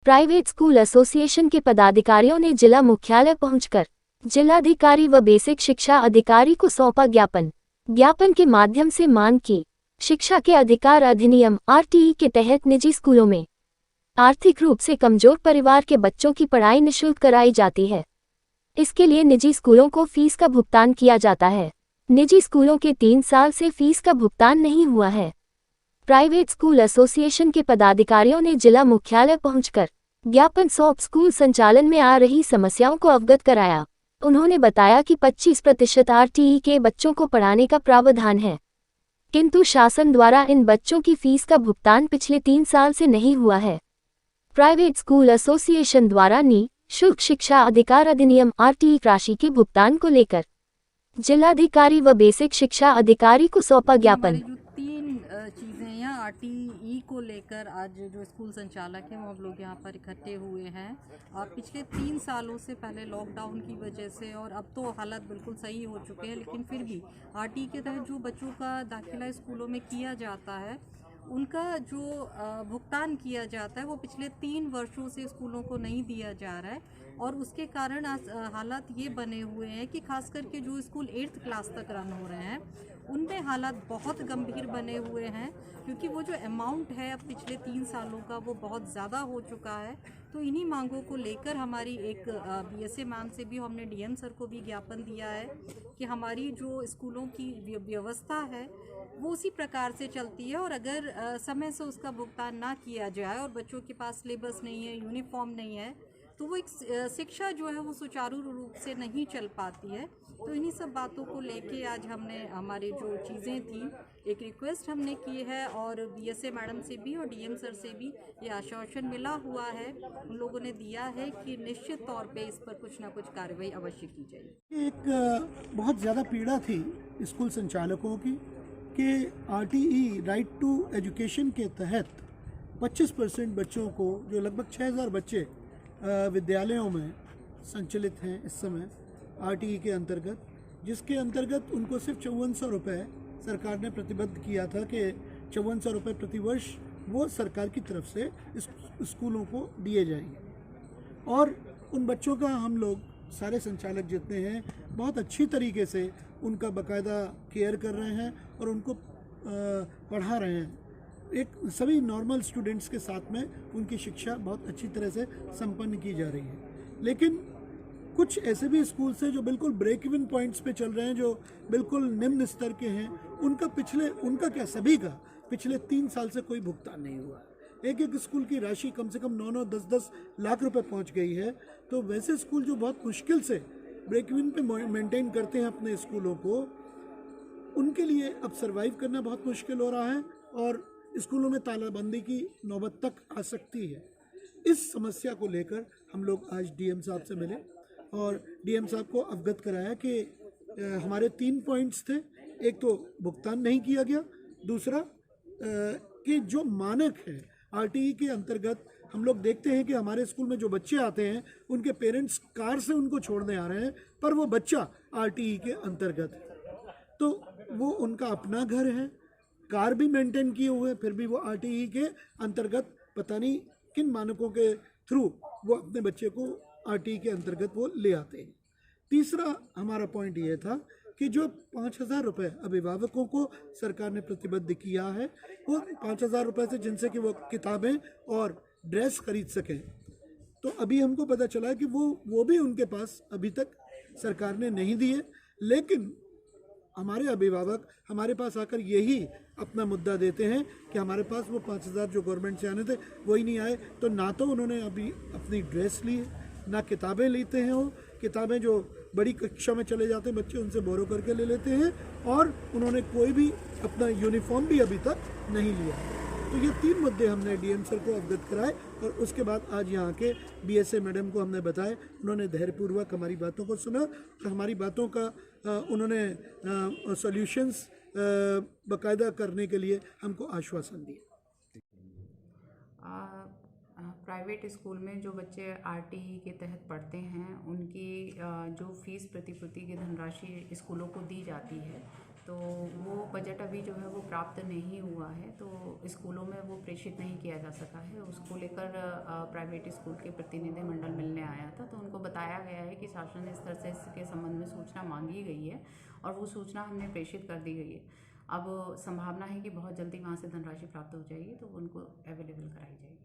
Private school association के पदाधिकारियों ने जिला मुख्यालय पहुंचकर जिलाधिकारी व बेसिक शिक्षा अधिकारी को सौंपा ज्ञापन। ज्ञापन के माध्यम से मांग की शिक्षा के अधिकार अधिनियम आरटीई के तहत निजी स्कूलों में आर्थिक रूप से कमजोर परिवार के बच्चों की पढ़ाई निःशुल्क कराई जाती है। इसके लिए निजी स्कूलों को फीस का भुगतान किया जाता है। निजी स्कूलों के 3 साल से फीस का भुगतान नहीं हुआ है। प्राइवेट स्कूल एसोसिएशन के पदाधिकारियों ने जिला मुख्यालय पहुंचकर ज्ञापन सौंप स्कूल संचालन में आ रही समस्याओं को अवगत कराया। उन्होंने बताया कि 25% आरटीई के बच्चों को पढ़ाने का प्रावधान है, किंतु शासन द्वारा इन बच्चों की फीस का भुगतान पिछले 3 साल से नहीं हुआ है। प्राइवेट स्कूल एसोसिएशन द्वारा निःशुल्क शिक्षा अधिकार अधिनियम आरटीई राशि के भुगतान को लेकर जिलाधिकारी व बेसिक शिक्षा अधिकारी को सौंपा ज्ञापन। जो 3 चीज़ें या आरटीई को लेकर आज जो स्कूल संचालक हैं वो हम लोग यहाँ पर इकट्ठे हुए हैं। और पिछले 3 सालों से पहले लॉकडाउन की वजह से और अब तो हालात बिल्कुल सही हो चुके हैं, लेकिन फिर भी आरटीई के तहत जो बच्चों का दाखिला स्कूलों में किया जाता है उनका जो भुगतान किया जाता है वो पिछले 3 वर्षों से स्कूलों को नहीं दिया जा रहा है। और उसके कारण आज हालात ये बने हुए हैं कि खास करके जो स्कूल 8th क्लास तक रन हो रहे हैं उनमें हालात बहुत गंभीर बने हुए हैं, क्योंकि वो जो अमाउंट है अब पिछले 3 सालों का वो बहुत ज़्यादा हो चुका है। तो इन्हीं मांगों को लेकर हमारी एक बीएसए मैम से भी हमने डीएम सर को भी ज्ञापन दिया है कि हमारी जो स्कूलों की व्यवस्था है वो उसी प्रकार से चलती है, और अगर समय से उसका भुगतान ना किया जाए और बच्चों के पास सिलेबस नहीं है, यूनिफॉर्म नहीं है, तो वो एक शिक्षा जो है वो सुचारू रूप से नहीं चल पाती है। तो इन्हीं सब बातों को लेके आज हमने हमारी जो चीज़ें थी एक रिक्वेस्ट हमने की है, और बीएसए मैडम से भी और डीएम सर से भी ये आश्वासन मिला हुआ है, उन लोगों ने दिया है कि निश्चित तौर पे इस पर कुछ ना कुछ कार्रवाई अवश्य की जाएगी। एक बहुत ज़्यादा पीड़ा थी स्कूल संचालकों की कि आरटीई राइट टू एजुकेशन के तहत 25% बच्चों को, जो लगभग 6000 बच्चे विद्यालयों में संचालित हैं इस समय आरटीई के अंतर्गत, जिसके अंतर्गत उनको सिर्फ 5400 रुपये सरकार ने प्रतिबद्ध किया था कि 5400 रुपये प्रतिवर्ष वो सरकार की तरफ से स्कूलों को दिए जाएंगे। और उन बच्चों का हम लोग सारे संचालक जितने हैं बहुत अच्छी तरीके से उनका बाकायदा केयर कर रहे हैं और उनको पढ़ा रहे हैं। एक सभी नॉर्मल स्टूडेंट्स के साथ में उनकी शिक्षा बहुत अच्छी तरह से संपन्न की जा रही है। लेकिन कुछ ऐसे भी स्कूल हैं जो बिल्कुल ब्रेक इवन पॉइंट्स पे चल रहे हैं, जो बिल्कुल निम्न स्तर के हैं, उनका सभी का पिछले 3 साल से कोई भुगतान नहीं हुआ। एक स्कूल की राशि कम से कम 9-9, 10-10 लाख रुपए पहुंच गई है। तो वैसे स्कूल जो बहुत मुश्किल से ब्रेक इवन पे मेंटेन करते हैं अपने स्कूलों को, उनके लिए अब सर्वाइव करना बहुत मुश्किल हो रहा है और स्कूलों में तालाबंदी की नौबत तक आ सकती है। इस समस्या को लेकर हम लोग आज डीएम साहब से मिले और डीएम साहब को अवगत कराया कि हमारे 3 पॉइंट्स थे। एक तो भुगतान नहीं किया गया, दूसरा कि जो मानक है आरटीई के अंतर्गत हम लोग देखते हैं कि हमारे स्कूल में जो बच्चे आते हैं उनके पेरेंट्स कार से उनको छोड़ने आ रहे हैं, पर वो बच्चा आरटीई के अंतर्गत है, तो वो उनका अपना घर है, कार भी मेंटेन किए हुए, फिर भी वो आरटीई के अंतर्गत पता नहीं किन मानकों के थ्रू वो अपने बच्चे को आरटीई के अंतर्गत वो ले आते हैं। तीसरा हमारा पॉइंट ये था कि जो 5000 रुपये अभिभावकों को सरकार ने प्रतिबद्ध किया है, वो 5000 रुपये से जिनसे कि वो किताबें और ड्रेस खरीद सकें, तो अभी हमको पता चला कि वो भी उनके पास अभी तक सरकार ने नहीं दिए। लेकिन हमारे अभिभावक हमारे पास आकर यही अपना मुद्दा देते हैं कि हमारे पास वो 5000 जो गवर्नमेंट से आने थे वही नहीं आए। तो ना तो उन्होंने अभी अपनी ड्रेस ली है, ना किताबें लेते हैं, वो किताबें जो बड़ी कक्षा में चले जाते हैं बच्चे उनसे बोरो करके ले लेते हैं, और उन्होंने कोई भी अपना यूनिफॉर्म भी अभी तक नहीं लिया। तो ये 3 मुद्दे हमने डीएम सर को अवगत कराए और उसके बाद आज यहाँ के बीएसए मैडम को हमने बताए। उन्होंने धैर्यपूर्वक हमारी बातों को सुना, हमारी बातों का उन्होंने सॉल्यूशंस बाकायदा करने के लिए हमको आश्वासन दिया। प्राइवेट स्कूल में जो बच्चे आरटीई के तहत पढ़ते हैं उनकी जो फीस प्रतिपूर्ति की धनराशि स्कूलों को दी जाती है, तो वो बजट अभी जो है वो प्राप्त नहीं हुआ है, तो स्कूलों में वो प्रेषित नहीं किया जा सका है। उसको लेकर प्राइवेट स्कूल के प्रतिनिधि मंडल मिलने आया था, तो उनको बताया गया है कि शासन स्तर से इसके संबंध में सूचना मांगी गई है और वो सूचना हमने प्रेषित कर दी गई है। अब संभावना है कि बहुत जल्दी वहाँ से धनराशि प्राप्त हो जाएगी, तो उनको अवेलेबल कराई जाएगी।